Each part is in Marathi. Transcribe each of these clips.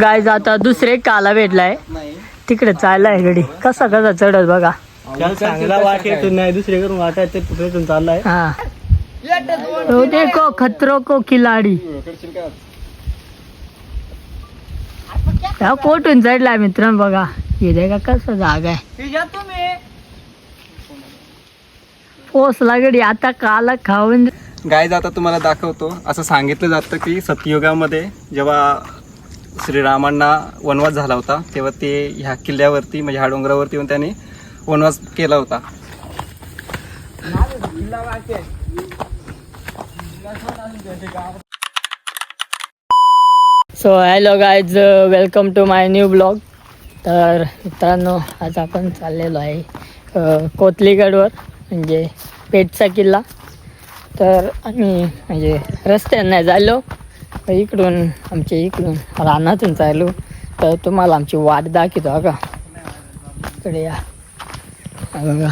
गाईज आता दुसरे काला भेटलाय तिकडे चाललाय गडी कसा कसा चढत बघा. चांगला वाट येतो नाही दुसरे करून वाटायचं पुढे चाललाय. हा तो देखो खतरो को खिलाडी कोठून चढलाय मित्रांनो बघा. हे देखा कसं जागा आहे पोचला गडी आता काला खाऊन. गाईज आता तुम्हाला दाखवतो. असं सांगितलं जातं की सतयुगामध्ये जेव्हा श्रीरामांना वनवास झाला होता तेव्हा ते ह्या किल्ल्यावरती म्हणजे ह्या डोंगरावरती येऊन त्याने वनवास केला होता. So hello guys welcome to my new blog. तर मित्रांनो आज आपण चाललेलो आहे कोथलीगडवर म्हणजे पेठचा किल्ला. तर आम्ही म्हणजे रस्त्याने नाही झालो इकडून आमच्या इकडून रानातून चाललो. तर तुम्हाला आमची वाट दाखवतो बघा. इकडे या बघा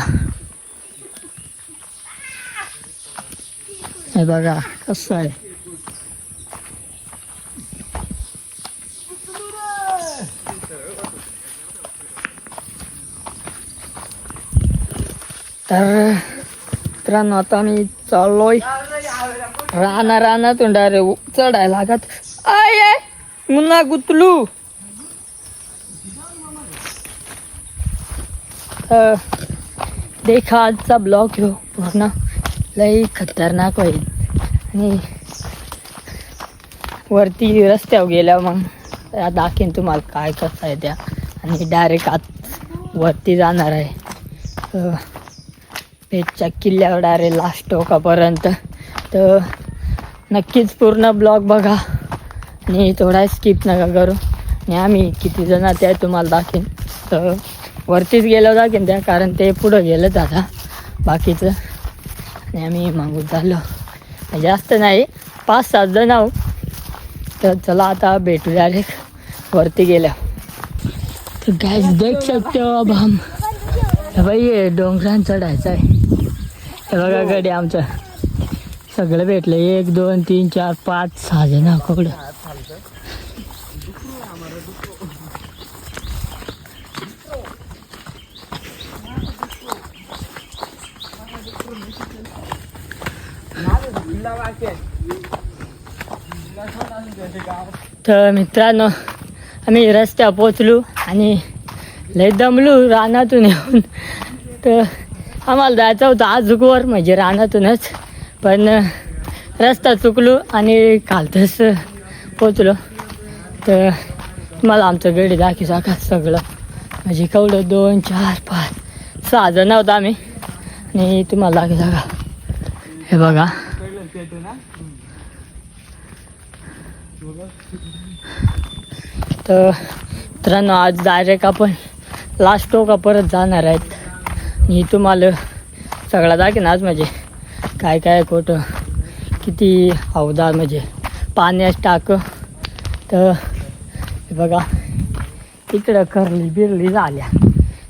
हे बघा कसं आहे. तर मित्रांनो आता आम्ही चाललोय रानातून डायरेक्ट चढायला लागत. आय मुन्ना गुतलू. देखा आजचा ब्लॉग ह्यो पूर्ण लई खतरनाक होईल. आणि वरती रस्त्यावर गेल्या मग दाखवेन तुम्हाला काय कसं आहे त्या. आणि डायरेक्ट आत वरती जाणार आहे पेठच्या किल्ल्यावर डायरेक्ट लास्ट टोकापर्यंत. तर नक्कीच पूर्ण ब्लॉग बघा आणि थोडा स्किप नका करू. आणि आम्ही किती जण त्या तुम्हाला दाखवेन. तर वरतीच गेलो दाखवेन त्या कारण ते पुढं गेलं आता बाकीचं. आणि आम्ही मागून झालो जास्त नाही 5-7 जण आहो. तर चला आता भेटू डायरेक्ट वरती गेल्या. तर गॅस देख शकते हो अब हम भाई हे डोंगरान चढायचं आहे. हे बघा गडी आमचं सगळं भेटलं 1 2 3 4 5 6 जण कोकड. तर मित्रांनो आम्ही रस्त्यावर पोचलो आणि लय दमलो रानातून येऊन. तर आम्हाला जायचं होतं आजूकवर म्हणजे रानातूनच पण रस्ता चुकलो आणि खालतच पोचलो. तर मला आमचं गडी दाखवू का सगळं म्हणजे केवढं 2 4 5 6 जण होतं आम्ही. आणि तुम्हाला दाखवू का हे बघा. तर मित्रांनो आज डायरेक्ट आपण लास्ट टोका परत जाणार आहेत. आणि तुम्हाला सगळा दाखवेन आज म्हणजे काय काय कुठं किती अवधार म्हणजे पाण्यास टाक. तर बघा इकडं करली बिरली झाल्या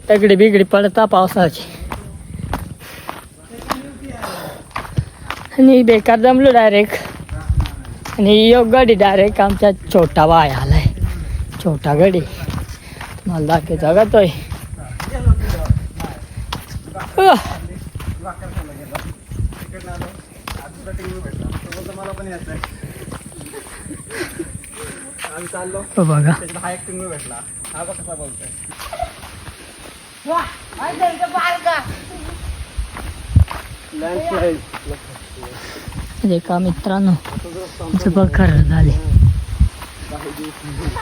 तगडी बिगडी पडता पावसाची. आणि बेकार जमलो डायरेक्ट. आणि योग गाडी डायरेक्ट आमच्या छोटा भाई आलाय छोटा गडी मला दाखवायचा का तोय. बघा हे का मित्रांनो बघ खरं झाले.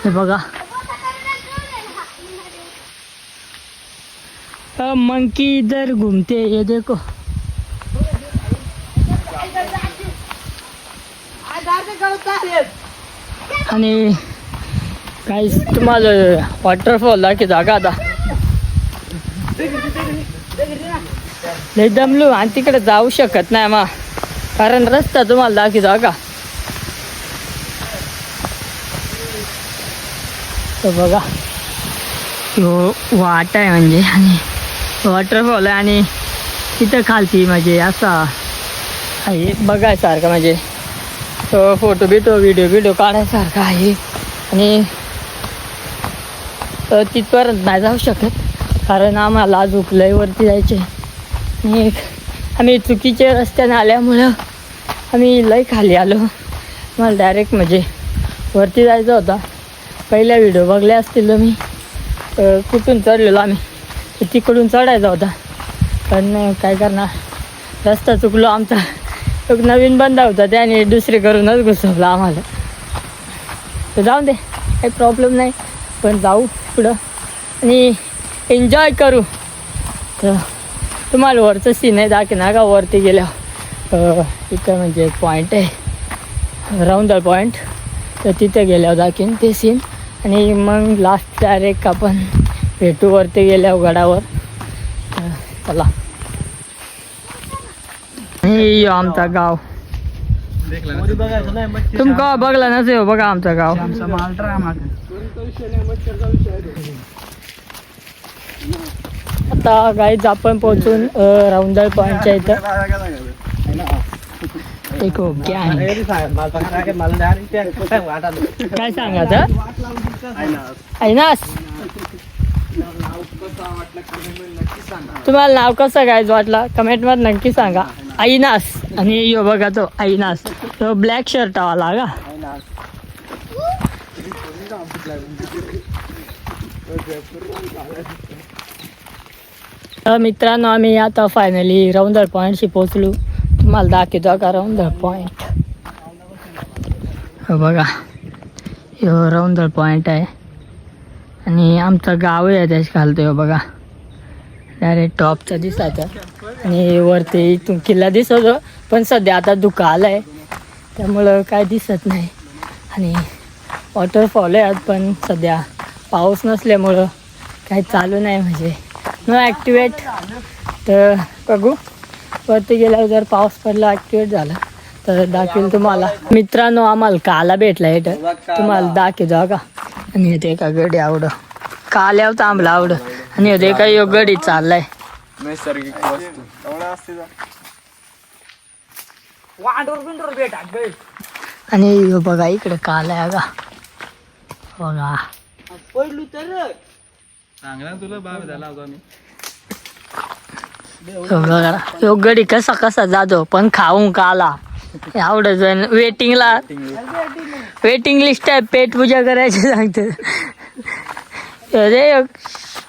हे बघा मंकी इधर घूमते ये देखो. आणि काही तुम्हाला वॉटरफॉल दाखवतो का आता. लय दमलो आणि तिकडे जाऊ शकत नाही मग कारण रस्ता तुम्हाला दाखवतो का. तो बघा वाट आहे म्हणजे आणि वॉटरफॉल आहे. आणि तिथं खालती म्हणजे असा आहे बघायसारखं म्हणजे तो फोटो बिटो व्हिडिओ काढायसारखा आहे. आणि तिथपर्यंत नाही जाऊ शकत, कारण आम्हाला आज लयवरती जायचे आणि आम्ही चुकीच्या रस्त्याने आल्यामुळं आम्ही लय खाली आलो. मला डायरेक्ट म्हणजे वरती जायचं होता. पहिल्या व्हिडिओ बघले असतील तर मी कुठून चढलेलो आम्ही, तिकडून चढायचा होता, पण काय करणार रस्ता चुकलो आमचा. एक नवीन बंदा होता त्याने दुसरीकडूनच घुसवला आम्हाला. तर जाऊन दे, काही प्रॉब्लेम नाही, पण जाऊ पुढं आणि एन्जॉय करू. तर तुम्हाला वरचं सीन आहे दाखवणार का? वरती गेल्यावर इथं म्हणजे पॉईंट आहे राऊंडर पॉईंट, तर तिथे गेल्यावर दाखवीन ते सीन. आणि मग लास्ट डायरेक्ट आपण भेटू वरती गेल्यावर गडावर. चला, हे आमचा गाव तुमका बघला नसेल, बघा आमचं गाव. आता गाईच आपण पोहोचून राऊंडर पॉईंटच्या इथं एक काय सांगायचं ऐनास, तुम्हाला नाव कसं काय वाटलं कमेंटमध्ये नक्की सांगा. ऐनास. आणि यो बघा तो ऐनास, तो ब्लॅक शर्ट वाला का. मित्रांनो आम्ही आता फायनली राऊंडर पॉईंटशी पोचलो. तुम्हाला दाखवतो का राऊंडर पॉईंट. हो बघा, ह्यो राऊंडर पॉईंट आहे आणि आमचं गाव आहे त्याच घालतोय. बघा डायरेक्ट टॉपचा दिसायचा आणि वरती इथून किल्ला दिसतो, पण सध्या आता धुकं आलं आहे त्यामुळं काय दिसत नाही. आणि वॉटरफॉल आहे पण सध्या पाऊस नसल्यामुळं काही चालू नाही, म्हणजे नो ॲक्टिवेट. तर बघू वरती गेल्यावर जर पाऊस पडला ॲक्टिवेट झाला तर दाखवेल तुम्हाला. मित्रांनो आम्हाला काला भेटला इथं, तुम्हाला दाखवतो का. आणि येते का गडी आवडं काल्यावर थांबला आवडं, आणि येते का यो गडी चाललाय नैसर्गिक आणि यो बघा इकडे कालाय का बघा. तुला बाब झाला होता मी. यो गडी कसा कसा जातो पण खाऊन काला आवडत. वेटिंग लिस्ट आहे, पेट पूजा करायची सांगते रे.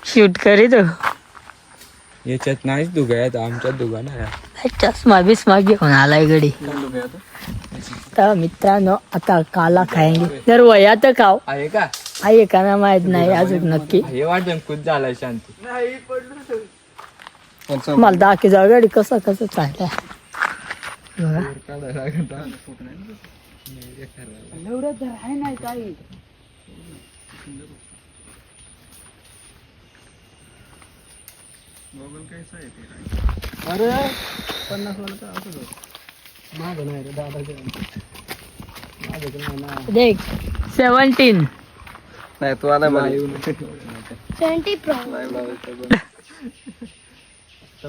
शूट करीत याच्यात नाहीच दुगा आहेत, आमच्यात दुगा नाही. चष्मा बिस्मा घेऊन आलाय गडी. तर मित्रांनो आता काला खायगे जर वयात खाव आहे का? आहे का ना माहित नाही अजून नक्की. हे वाटतं खुद झालाय शांती. मला दाखी गडी कसं कसं चाललंय अरे 50 माझं नाही रे दादा, देख 17 नाही तू आला मला 20 Pro.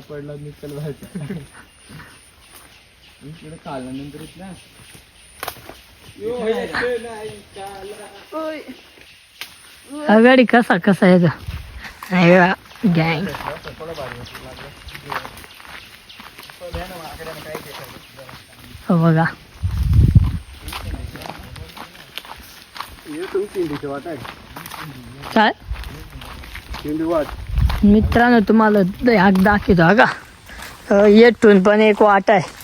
पडला निकल व्हायचा इकडे काढल्यानंतर इथला गाडी कसा कसा येतो गँग. हो बघा काय मित्रांनो तुम्हाला दाखवतो का. येटून पण एक वाट आहे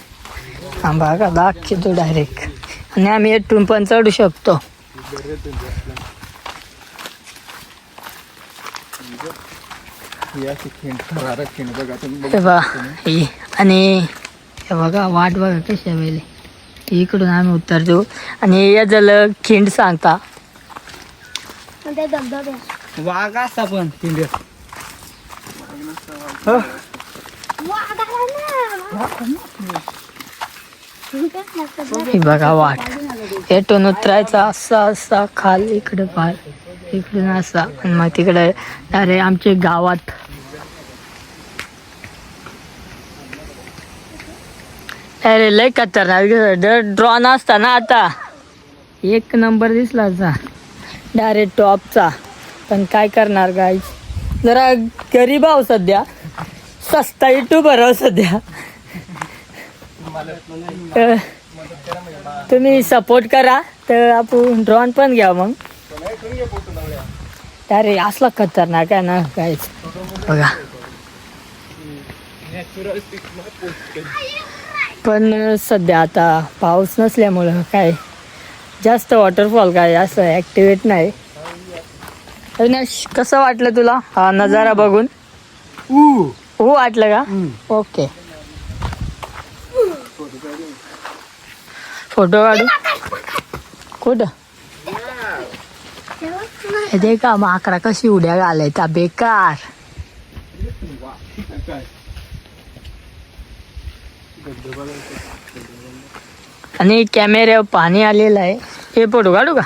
आंबा का दाखवतो डायरेक्ट, आणि आम्ही येटून पण चढू शकतो. हे बघा आणि हे बघा वाट बघा कशा वेळेला इकडून आम्ही उतरतो. आणि या झालं खिंड सांगता वाघ असता पण ही बघा वाट येटून उतरायचा असा असा खाली इकडे पार इकडून असा, आणि मग तिकडे अरे आमच्या गावात अरे लय खतरनाक ड्रोन असता ना. आता एक नंबर दिसला डायरेक्ट टॉपचा पण काय करणार गाईज, जरा गरीब आहो सध्या, सस्ता युट्यूबर आहो सध्या. तुम्ही सपोर्ट करा तर आपण ड्रोन पण घ्या मग. अरे असला खतरनाक आहे ना गाईज, बघा. पण सध्या आता पाऊस नसल्यामुळं काय जास्त वॉटरफॉल काय असं ॲक्टिवेट नाही. अविनाश, कसं वाटलं तुला हा नजारा बघून? हो वाटलं का? ओके. फोटो काढू कुठं? हे दे का माकडा कशी उड्या घालायचा बेकार. आणि कॅमेऱ्यावर पाणी आलेलं आहे. हे फोटो काढू का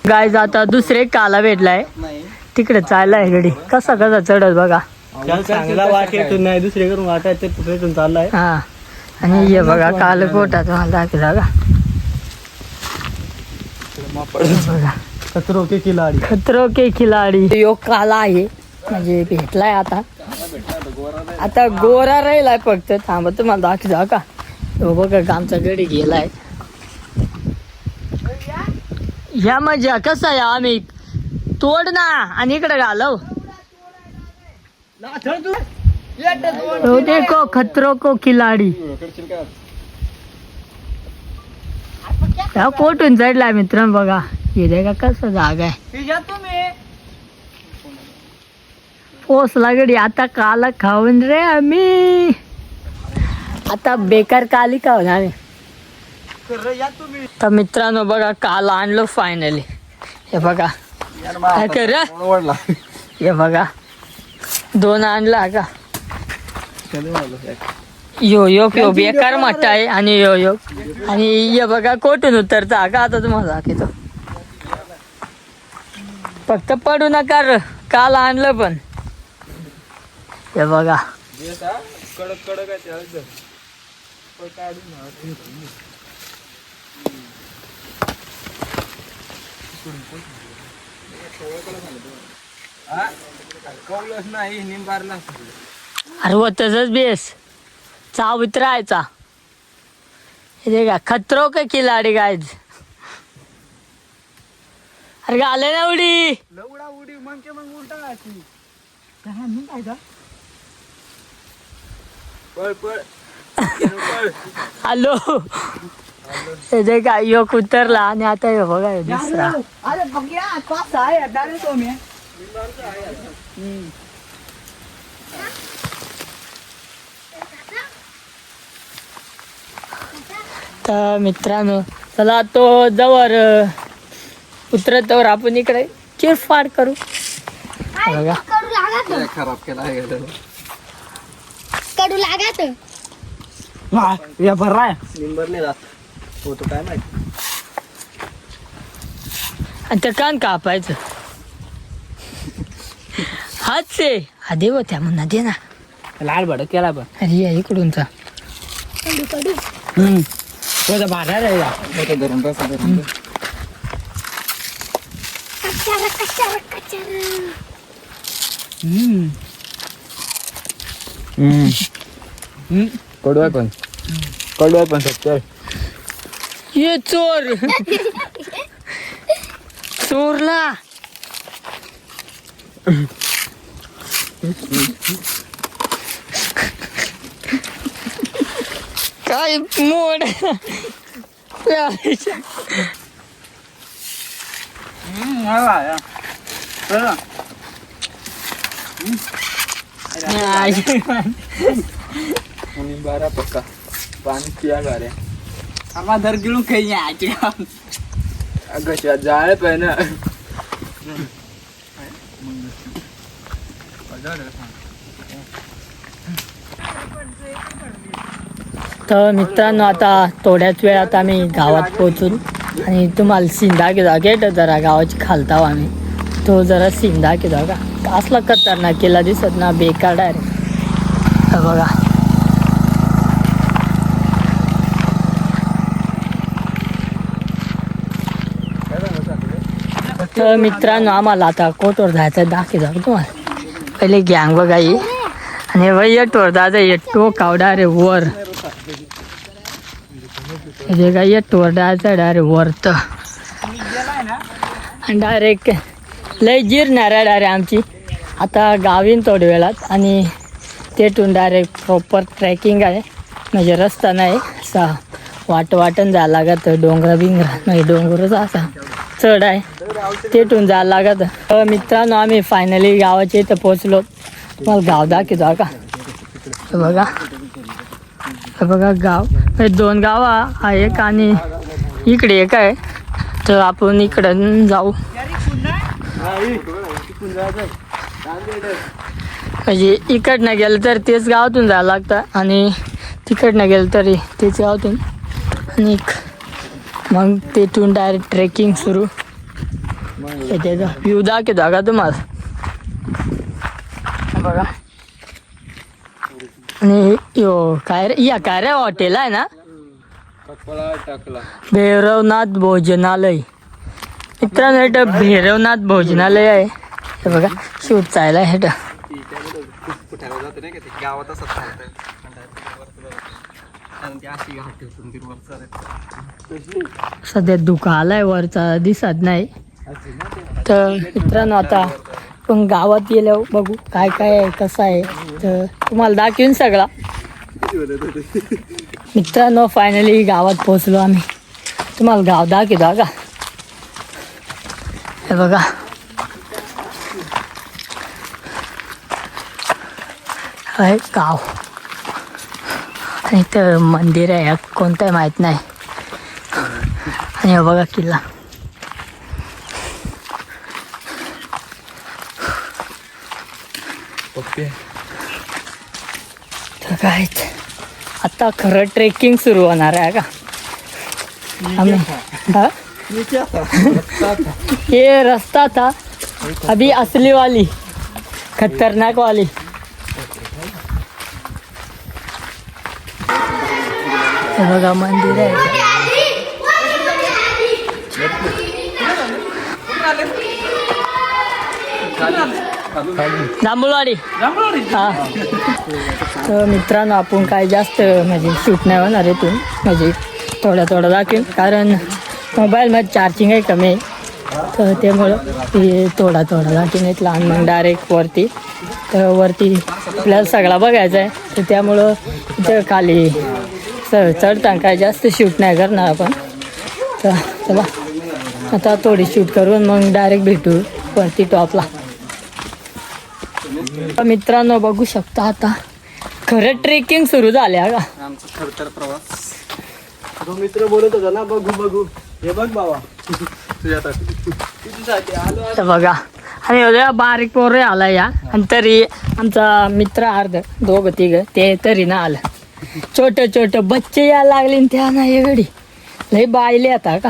गाईज? आता दुसरे काला भेटलाय तिकडे चाललाय गडी. कसा कसा चढत बघा. चांगला वाटेल नाही दुसरे करून वाटायचं तिथून चाललाय. हा आणि हे बघा काल पोटा तुम्हाला दाखवला का? बघा खतरो के खिलाडी. खतरो के खिलाडी यो काला आहे म्हणजे भेटलाय. आता आता गोरा राहिलाय फक्त. थांबा तुम्हाला दाखवला का? हो बघा आमचा गडी गेलाय. ह्या मजा कसा आहे आम्ही तोड ना आणि इकडे घालव. तो देखो खतरो को खिलाडी. कोठून चढलाय मित्रांनो बघा. हे दे का कसं जागा आहे. पोचला गडी. आता काला खाऊन रे आम्ही. आता बेकार काली खाऊन आम्ही. तर मित्रांनो बघा काल आणलो फायनली. हे बघा काय कर. हे बघा 2 आणला का. यो यो यो बेकार मोठा आहे आणि यो यो आणि हे बघा कोठून उतरता का. आता तुम्हाला दाखवतो. फक्त पडू नका. काल आणलं पण हे बघा. कडक कडक आहे. अरे व तसंच बेस चाव उतरायचा. हे का खतरो का खिलाडी गायज. अरे गाले ना उडी. उडी मग उलटा हॅलो. हे का योग उतरला आणि आता हे बघा हे दुसरा. अरे बघ्या पास आहे डायरेक्ट तो मी. तर मित्रांनो चला तो जवळ उतरतवर आपण इकडे चिरफाड करू. बघा खराब केला आहे कडू लागत. या भरलाय निंबर नाही जात होतो काय माहिती. आणि ते कान कापायचं. हाच आहे हा देव त्या म्हणा दे ना. लाल भडक केला पण. अरे या इकडूनचा. कडू कडू. तो भाडा राहिला धरून धरून कच्चारा कच्चारा कच्चारा. कडू आहे पण सत्तर. ये चोर चोरला. काय मोड. बारा पक्का पाणी पिया गाड्या. आम्हा दर गिळून काही यायचे का. कशा जाळ पाय ना. तर मित्रांनो आता थोड्याच वेळात आम्ही गावात पोहोचून आणि तुम्हाला सिंधा दाखवतो. गेट जरा गावाची खालताव आम्ही. तो जरा सिंधा दाखवतो का. असला खतरनाक केला दिसत ना बेकार डायरेक्ट. बघा तर मित्रांनो आम्हाला आता कोटवर जायचं दाखवतो तुम्हाला. पहिले गँग बघा ही आणि वयटवर दादा येतो कावडा रे वर हे काय येतवर जायचं डायरेक्ट वर तर डायरेक्ट लय जिरणार आहे डायरेक्ट आमची आता गावीन थोड्या वेळात आणि तेथून डायरेक्ट प्रॉपर ट्रॅकिंग आहे म्हणजे रस्ता नाही असा वाटण जायला लागत डोंगरा बिंगरा म्हणजे डोंगरच असा चढ आहे तेथून जायला लागत. मित्रांनो आम्ही फायनली गावाच्या इथं पोचलो. तुम्हाला गाव दाखवतो का हे बघा गाव हे 2 गाव आहे एक आणि इकडे एक आहे तर आपण इकडं जाऊ म्हणजे इकडनं गेलं तर तेच गावातून जायला लागतं आणि तिकडनं गेलं तरी तेच गावातून आणि मग तेथून डायरेक्ट ट्रेकिंग सुरू. त्याचा व्ह्यू दाखवतो का तुम्हाला बघा. आणि यो काय रे हॉटेल आहे ना भैरवनाथ भोजनालय. मित्रांनो हे भैरवनाथ भोजनालय आहे हे बघा शूट चालला आहे हे सध्या धुका आलाय वरचा दिसत नाही. तर मित्रांनो आता पण गावात गेल्यावर बघू काय काय आहे कसं आहे तर तुम्हाला दाखवीन सगळा. मित्रांनो फायनली गावात पोहोचलो आम्ही. तुम्हाला गाव दाखवतो का हे बघा आहे गाव आणि इथं मंदिर आहे कोणतं आहे माहीत नाही आणि हे बघा किल्ला. तर काय आता खरं ट्रेकिंग सुरू होणार आहे का आम्ही हाँ? ये रास्ता था अभी असली वाली खतरनाक वाली. हे बघा मंदिर आहे जांभूळवाडी हा. तर मित्रांनो आपण काय जास्त म्हणजे शूट नाही होणार इथून म्हणजे थोडं दाखवेन कारण मोबाईलमध्ये चार्जिंग आहे कमी आहे तर त्यामुळं ते थोडा दाखवेन इथला आणि मग डायरेक्ट वरती तर वरती आपल्याला सगळा बघायचा आहे तर त्यामुळं इथं खाली चढताना काय जास्त शूट नाही करणार आपण. तर चला आता थोडी शूट करून मग डायरेक्ट भेटू वरती टॉपला. मित्रांनो बघू शकता आता खरं ट्रेकिंग सुरू झाले का आमचा खडतर प्रवास. तो मित्र बोलत होता ना बघू हे बघ बाबा तुझ्यासाठी तर बघा आणि उद्या बारीक पोरे आला या आणि तरी आमचा मित्र अर्ध 2-3 ते तरी ना आलं. छोटे बच्चे यायला लागले त्या नाही गडी लय बायले आता का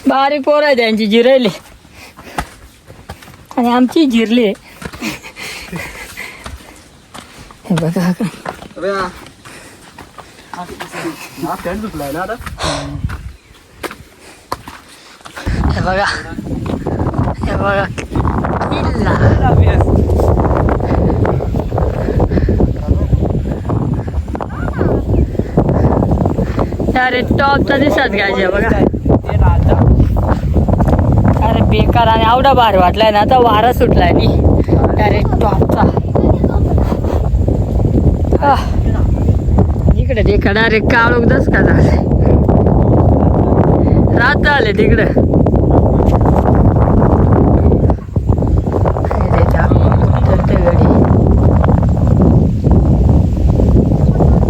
बारीक पोर आहे त्यांची जिरायली आणि आमची जिरली हे बघा का हे बघा किल्ला अरे टॉपचा दिसत गायचे बघा अरे बेकार आणि आवडा भारी वाटलाय ना आता वारा सुटलाय नी डायरेक्ट टॉपचा. इकडे तिकडे डायरेक्ट काळोख दस का झाले रात झाले तिकडं.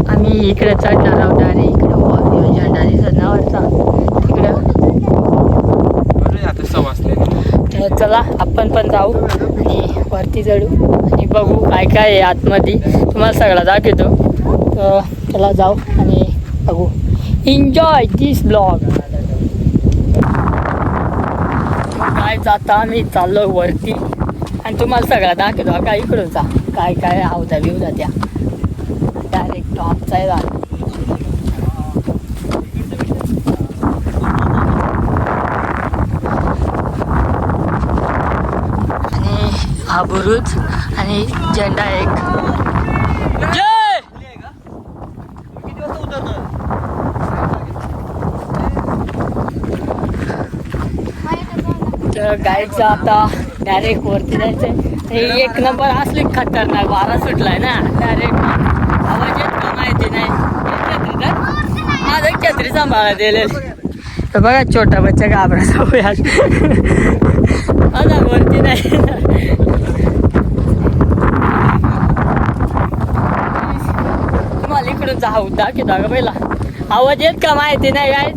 आम्ही इकडे चढणार आहोत आणि इकडे झेंडा दिसत ना वरचा तिकडं. तर चला आपण पण जाऊ आणि वरती चढू आणि बघू काय काय आहे आतमध्ये तुम्हाला सगळा दाखवतो. तर चला जाऊ आणि बघू एन्जॉय दिस ब्लॉग. काय जाता आम्ही चाललो वरती आणि तुम्हाला सगळा दाखवतो का इकडूनचा काय काय आवता बिवता त्या डायरेक्ट टॉपचा आहे. हा बुरुज आणि झेंडा एक. जय. तर गाईडचं आता डायरेक्ट वरती जायचंय. हे एक नंबर असली खतरनाक वारा सुटलाय ना डायरेक्ट. आवाज येत का माहिती नाही. माझं छत्री सांभाळा दिले. तर बघा छोटा बच्चा घाबरा जाऊया आता वरती नाही. तुम्हाला इकडून जाऊ दाखवता का पहिला. आवाज येत का माहिती नाही काय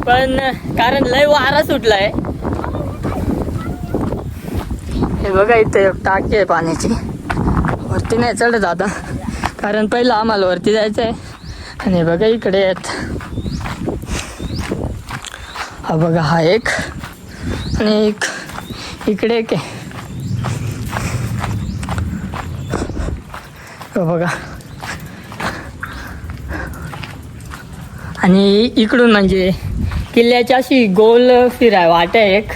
पण कारण लय वारा सुटलाय. हे बघा इथे एक टाकी आहे पाण्याची. वरती नाही चढत आता कारण पहिलं आम्हाला वरती जायचं आहे. आणि बघा इकडे आहेत. हा बघा हा एक आणि एक इकडे एक आहे. बघा आणि इकडून म्हणजे किल्ल्याची अशी गोल फिराय वाट आहे एक.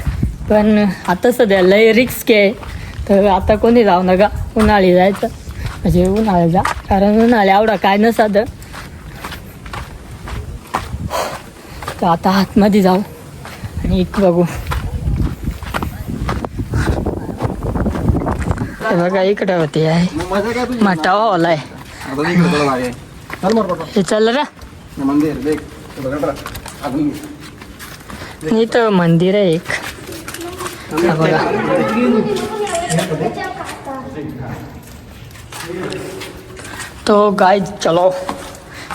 पण आता सध्या लय रिस्क आहे तर आता कोणी जाऊ नका. उन्हाळी जायचं म्हणजे उन्हाळ्यात जा कारण उन्हाळी एवढा काय नसतं. तर आता आतमध्ये जाऊ आणि एक बघू. हे बघा इकडे होते आहे माटा हॉल आहे. हे चाललं ना इथं मंदिर आहे एक. हा बघा तो गाय चलो.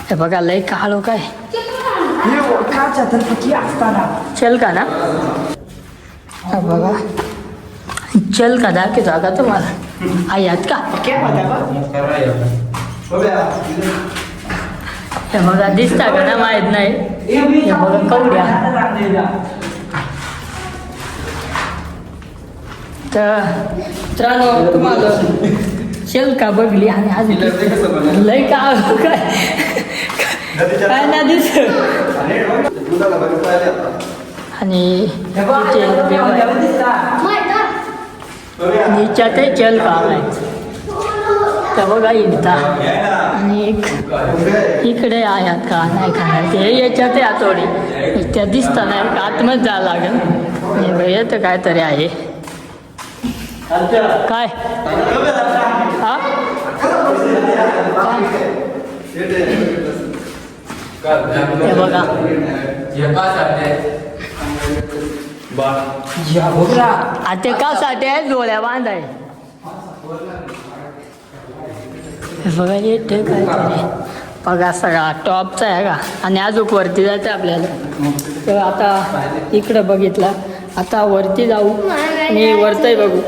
हे बघा लय काळो काय चल का ना. हा बघा चल का दाखव जागा तुम्हाला आयात का. हे बघा दिसता का ना माहित नाही. हे बघा कवड्या. तर मित्रांनो तुम्हाला शेल का बघली आणि आज लय का काय ना दिस. आणि नीच्यात चल का तर बघा इथं. आणि इकडे आयात का नाही का ते याच्यात आहे थोडी त्या दिसता नाही का आतमध्ये जावं लागेल. येतं काहीतरी आहे काय हा हे बघा ते कासाठी आहे डोळ्या बांधाय. हे बघा येते काहीतरी बघा सगळा टॉपचा आहे का. आणि अजून वरती जायचं आपल्याला. तर आता इकडं बघितलं आता वरती जाऊ आणि वरतही बघू.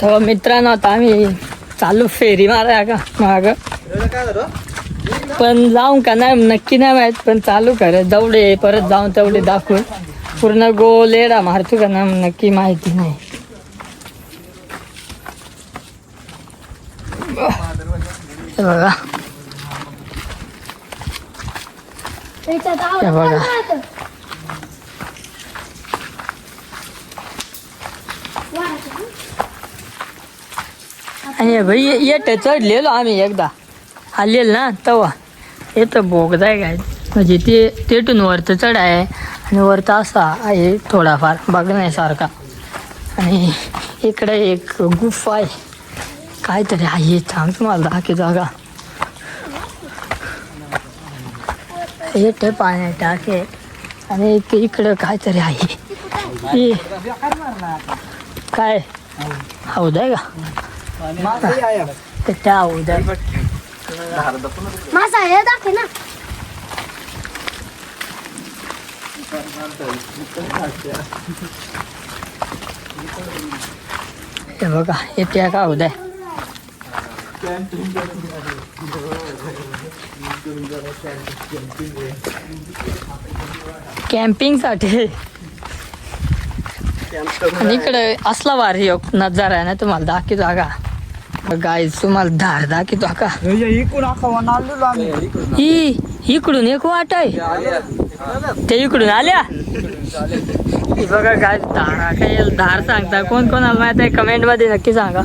तर मित्रांनो आता आम्ही चालू फेरी मारा का माग. पण जाऊ का नाही नक्की नाही माहीत पण चालू करत दौडे परत जाऊन तेवढे दाखवून पूर्ण गोल एडा मारतो का ना नक्की माहिती नाही. बघा बघा आणि भाई येत चढलेलो आम्ही एकदा आलेल ना तेव्हा येतं बोगदा आहे काय म्हणजे ते तेटून वरतं चढ आहे आणि वरतं असा आहे थोडाफार बघण्यासारखा. आणि इकडे एक गुफा आहे काहीतरी आहे थांब तुम्हाला दाखव जागा. येते पाण्या टाके आणि इकडं काहीतरी आहे काय हौद आहे का त्या हौद माझा हे दाखव ना. हे बघा येते का हौद आहे. कॅम्पिंग साठी. आणि इकडे असला भारी नजारा आहे ना तुम्हाला दाखवतो जागा. गाईज तुम्हाला धार दाखवतो का. ही इकडून एक वाट आहे ते इकडून आल्या हे बघा काय धारा काय धार सांगता कोण कोणाला माहित आहे कमेंट मध्ये नक्की सांगा.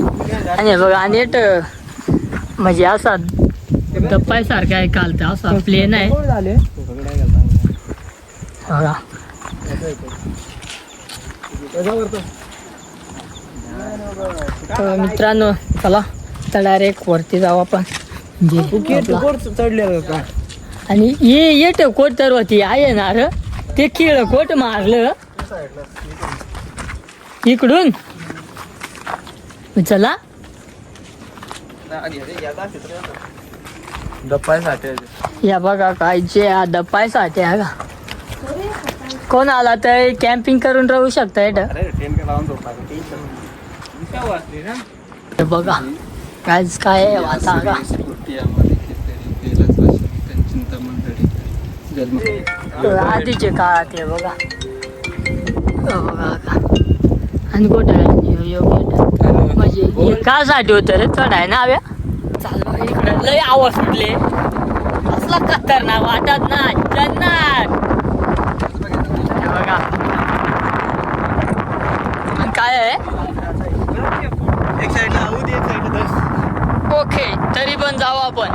आणि हे बघा नेट म्हणजे असा दप्पाय सारखा आहे कालचा असा प्लेन आहे बघा. तर मित्रांनो चला तर डायरेक्ट वरती जाऊ आपण चढले का आणि ये कोट तर होती आहे ना रे ते खेळ कोट मारलं इकडून चला या बघा काय जे दप्पायसाठी आहे का कोण आला तर कॅम्पिंग करून राहू शकता बघा काय आहे वाचा का आधीचे काळात आहे बघा बघा का आणि कुठं आहे योग्य म्हणजे हे कासाठी होतं रे चढ आहे ना आव्या चाल इकडे लय आवाज सुटले असला खतरनाक वाटत ना जन्नत बघा आणि काय आहे एक साईडला आऊ दे एक साईडला ओके तरी पण जाऊ आपण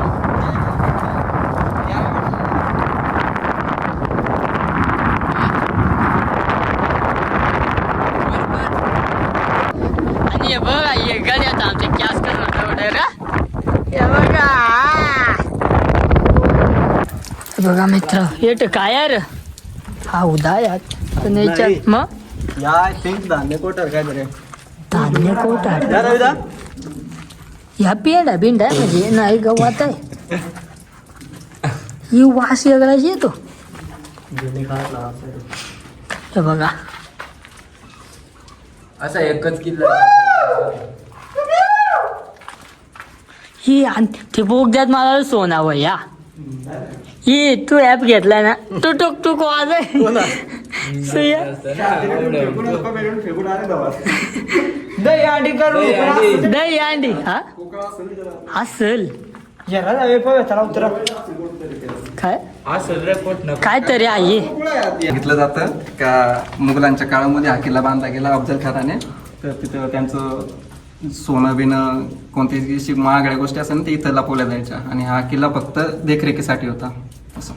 आणि हे बघा हे गड्यात आमचे कॅस करणार बघा मित्र येत काय आहे रे हा उदायात पण याच्यात मग या थिंक धान्य कोटर काय तरी धान्य कोटार ह्या पेंडा बिंडा म्हणजे नाही गवात आहे ही वास वेगळाच येतो हे बघा असा एकच किल्ला ही ते बोगद्यात मला सोनावं या ही तू ऍप घेतलाय ना तू टुक टुक वाज दही अंडी हा असल काय काय तरी आहे सांगितलं जातं का मुघलांच्या काळामध्ये हा किल्ला बांधला गेला अफजल खानाने. तर तिथं त्यांचं सोनं बिनं कोणतीही अशी महागड्या गोष्टी असेल ना ते इथं लपवल्या जायच्या आणि हा किल्ला फक्त देखरेखीसाठी होता असं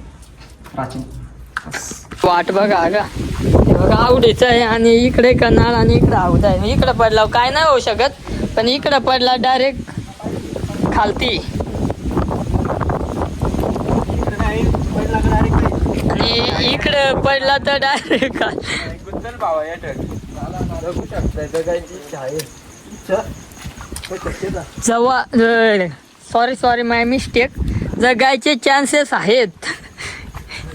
प्राचीन. वाट बघा का हे बघा आवडीचं आहे आणि इकडे कनाळ आणि इकडे आवड आहे इकडे पडला काय नाही होऊ शकत पण इकडे पडला डायरेक्ट खालती आणि इकडे पडला तर डायरेक्ट जवा सॉरी माय मिस्टेक जगायचे चान्सेस आहेत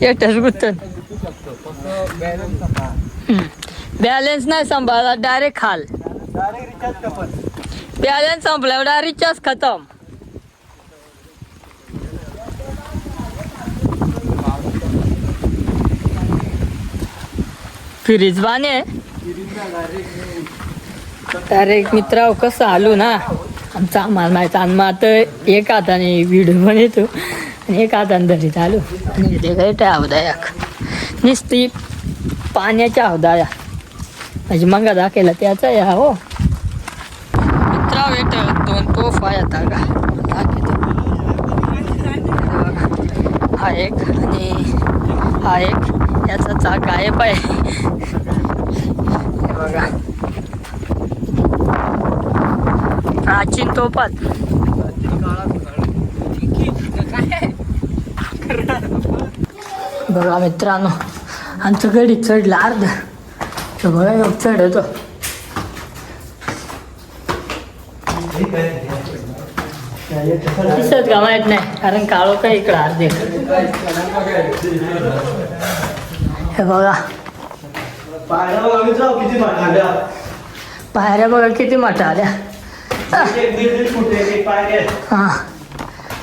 येतच गुतन बॅलन्स नाही सांभाळला डायरेक्ट खाल बॅलन्स संपल्यावर डायरेक्ट रिचार्ज खतम. फ्रीज बाने डायरेक्ट मित्राव कसं आलो ना आमचा आम्हाला माहिती आणि मग आता एक हाताने व्हिडिओ पण येतो आणि एक हाताने धरीत आलो आणि ते काय त्या अवदायाक नुसती पाण्याच्या अवदाया म्हणजे मंगा दाखवला त्याचा या हो मित्राव येत 2 तोफ आहे आता का हा एक आणि हा एक याचा चाक गायब आहे बघा प्राचीन तोफात बघा मित्रांनो आमचं गडी चढला अर्ध तर बघा योग चढवतो दिसत का माहित नाही कारण काळो काय इकडं अर्धे हे बघा पायऱ्या बघा किती मोठ्या आल्या हा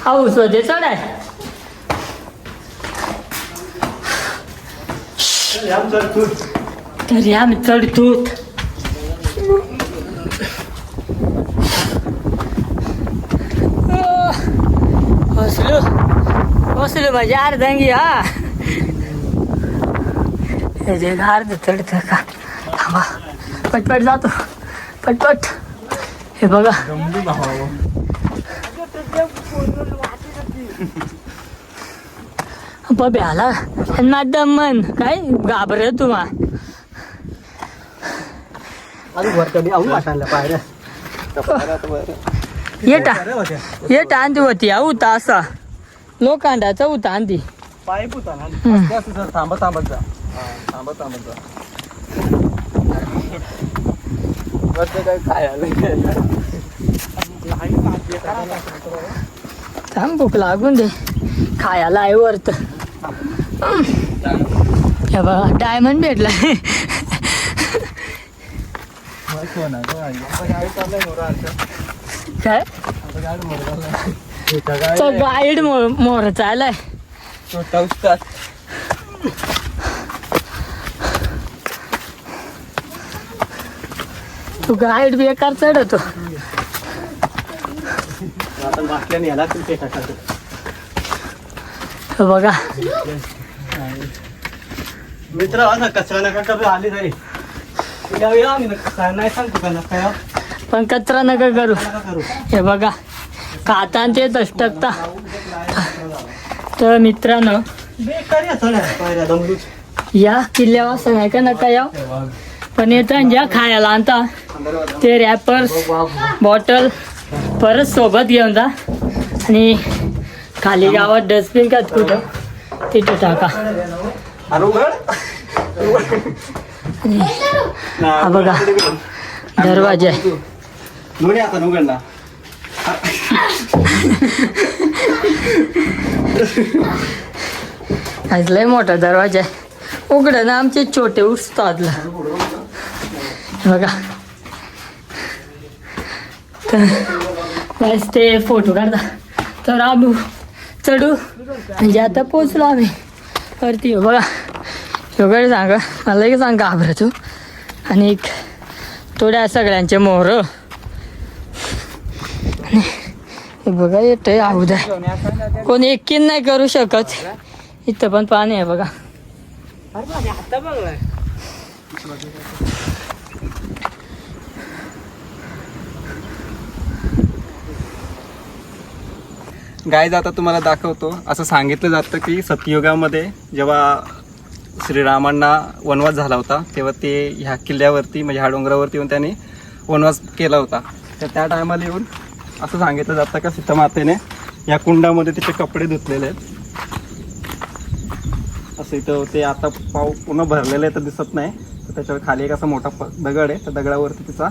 हाऊस होते चढाय तरी आम्ही चढतोत हसलो पोचलो म्हणजे अर्धांगी हा हे जे अर्ध चढत का थांबा पटपट जातो पटपट हे बघा बबे आला ना दमन काय घाबर तुम्हा येटा आणती होती उता असा लोखंडाचा उता आणती पाईप होता ना थांबत थांबत जा थांबत थांबत जा वरचं काय खायला थांब भूक लागून दे खायला आहे वरत हे बघा डायमंड भेटला काय गाईड मोर चाललाय छोटा उस्ताद तू गाईड बेकार चढवतो आता बाटल्याने याला ते टाकायचं हे बघा मित्र असा कचरा नका करू आली तरी यावेळी आम्ही नका नाही सांगतो का नका पण कचरा नका करू करू हे बघा खाता ते दष्टकता तर मित्रांनो बेकारी असं नाही पायऱ्या दमडूच या किल्ल्यावर असं नाही का नका या पण येतं ज्या खायला आणता ते रॅपर्स बॉटल परत सोबत घेऊन जा आणि खाली गावात डस्टबिन का कुठं तिथे टाका हा बघा दरवाजा आहे दोन्ही आता उघडला आज लय मोठा दरवाजा आहे उघडं ना आमचे छोटे उस्तादला बघा तर बस ते फोटो काढता तर आम्ही चढू म्हणजे आता पोचलो आम्ही वरती हो बघा सगळं सांगा मला एक सांग घाबरतो आणि थोड्या सगळ्यांचे मोहर हे बघा येत आऊद आहे कोणी एकीन नाही करू शकत इथं पण पाणी आहे बघा गाईज आता तुम्हाला दाखवतो असं सांगितलं जातं की सतयुगामध्ये जेव्हा श्रीरामांना वनवास झाला होता तेव्हा ते ह्या किल्ल्यावरती म्हणजे ह्या डोंगरावरती येऊन त्यांनी वनवास केला होता तर त्या टायमाला येऊन असं सांगितलं जातं का सीतामातेने या कुंडामध्ये तिचे कपडे धुतलेले आहेत असं इथं ते आता पूर्ण भरलेलं आहे तर दिसत नाही तर त्याच्यावर खाली एक असा मोठा दगड आहे त्या दगडावरती तिचा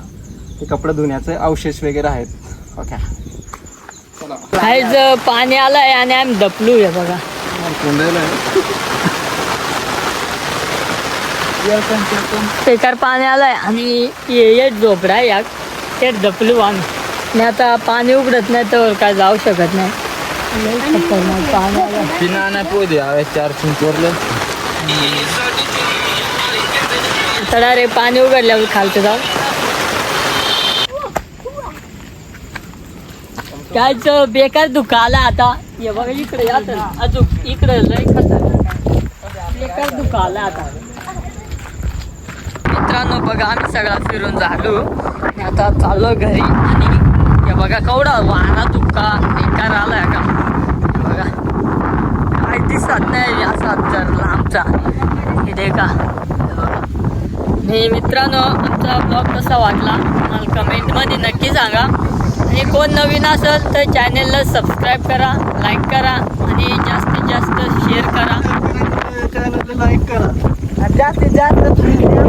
ते कपडे धुण्याचे अवशेष वगैरे आहेत ओके काहीच पाणी आलंय आणि आम्ही दपलू आहे बघा बेकार पाणी आलंय आणि येत झोपडा आहे या तेच दपलू आम्ही आणि आता पाणी उघडत नाही तर काय जाऊ शकत नाही लय खतरनाक पाणी आलं पिना पोदे 4 कोरलं चढा रे पाणी उघडल्यावर खालचं जाऊ कायच बेकार दुखा आला आता हे बघा इकडे यात अजून इकडे लय खतरनाक बेकार दुखा आला आता मित्रांनो बघा आम्ही सगळा फिरून झालो आणि आता चाललो घरी आणि हे बघा केवढा वारा दुखा बेकार आलाय का बघा काय दिसत नाही असा जर लांबचा इथे का मित्रांनो आमचा ब्लॉग कसा वाटला मला कमेंटमध्ये नक्की सांगा आणि कोण नवीन असेल तर चॅनलला सबस्क्राईब करा लाईक करा आणि जास्तीत जास्त शेअर करा चॅनलला लाईक करा जास्तीत जास्त